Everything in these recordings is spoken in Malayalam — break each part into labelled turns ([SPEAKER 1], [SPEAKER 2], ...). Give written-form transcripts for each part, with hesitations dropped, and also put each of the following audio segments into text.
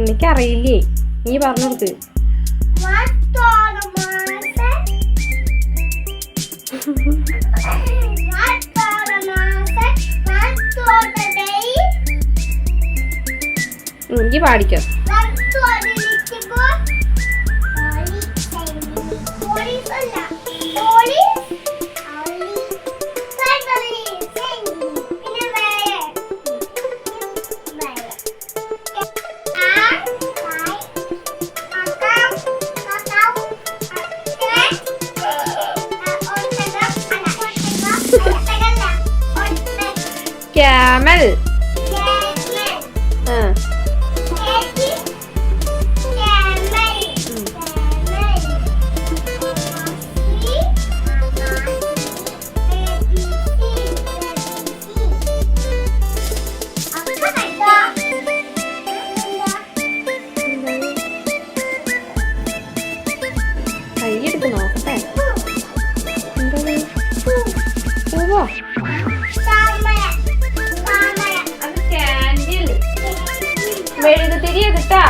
[SPEAKER 1] എനിക്കറിയില്ലേ, നീ പറഞ്ഞു കൊടുക്ക്. നീ പാടിക്കോ. Camel. കൈയെടുത്ത് നോക്കട്ടെ. എന്താ മെഴുകുതിരി കേട്ടാ.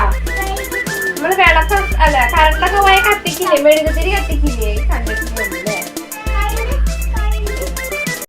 [SPEAKER 1] നമ്മള് വിളക്ക അല്ല കറണ്ടൊക്കെ പോയ കത്തിക്കില്ലേ, മെഴുകുതിരി കത്തിക്കില്ലേ.